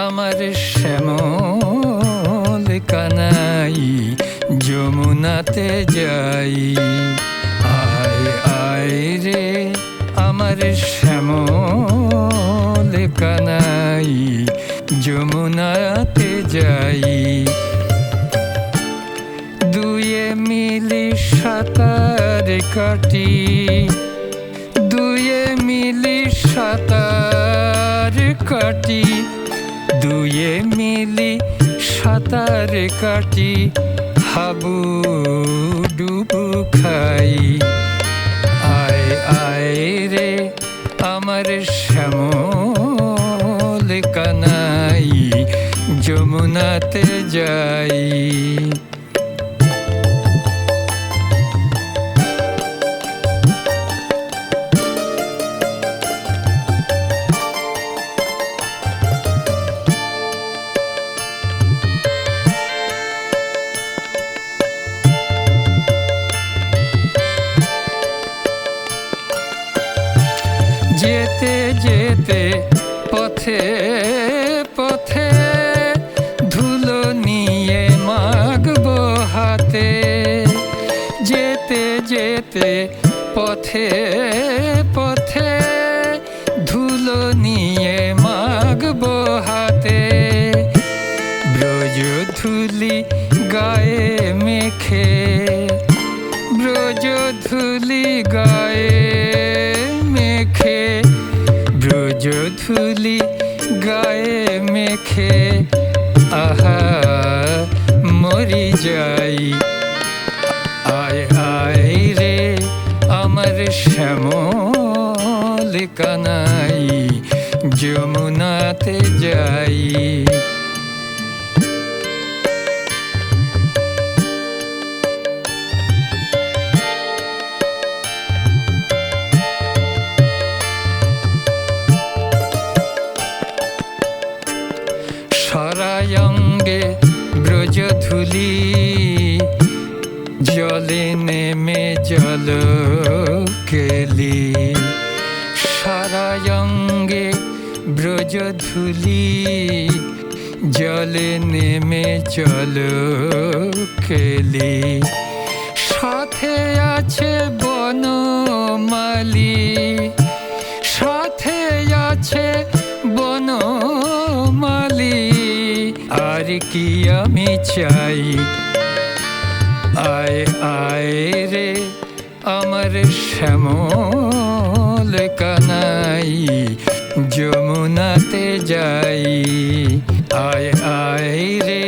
আমার শ্যামল কানাই যমুনাতে যাই। আয় আয় রে আমার শ্যামল কানাই যমুনাতে যাই। দুয়ে মিলি সাঁতার কাটি, দুয়ে মিলি সাঁতার কাটি, দুয়ে মিলি সাঁতার কাটি, হাবুডুবু খাই। আয় আয় রে আমার শ্যামল কানাই যমুনাতে যাই। যেতে যেতে পথে পথে ধুলো নিয়ে মাগবো হাতে। যেতে যেতে পথে পথে ধুলো নিয়ে মাগবো হাতে। ব্রজধূলি গায়ে মেখে, ব্রজধূলি গায়ে মেখে, ব্রজধূলি গায়ে মেখে আহা মরি যাই। আয় আয় রে আমার শ্যামল কানাই যমুনাতে যাই। সরায়ঙ্গে ব্রজধূলি জলে নেমে জল কেলি। সরায়ঙ্গে ব্রজধূলি জলে নেমে জল কেলি। সাথে আছে বনমালী, সাথে আছে বনমালী, আর কি আমি চাই। আয় আয় রে আমার শ্যামল কানাই যমুনাতে যাই। আয় আয় রে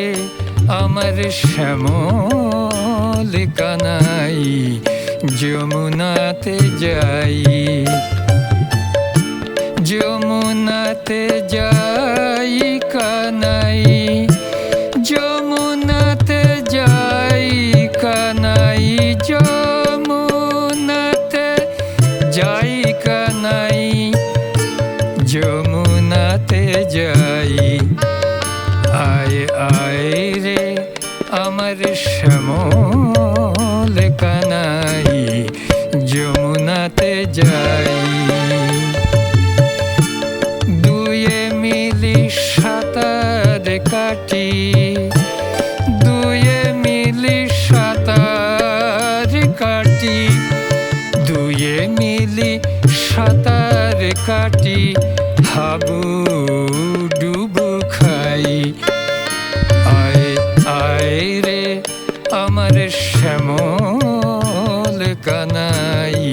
আমার শ্যামল কানাই যমুনাতে যাই। যমুনাতে যাই কানাই, যমুনাতে যাই কানাই, যমুনাতে যাই কানাই, যমুনাতে যাই। আয় আয় রে আমার শ্যামল কানাই যমুনাতে যাই। দুয়ে মিলি সাঁতার কাটি, দুয়ে মিলি সাঁতার কাটি, দুয়ে মিলি সাঁতার কাটি, হাবুডুবু খাই। আয় আয় রে আমার শ্যামল কানাই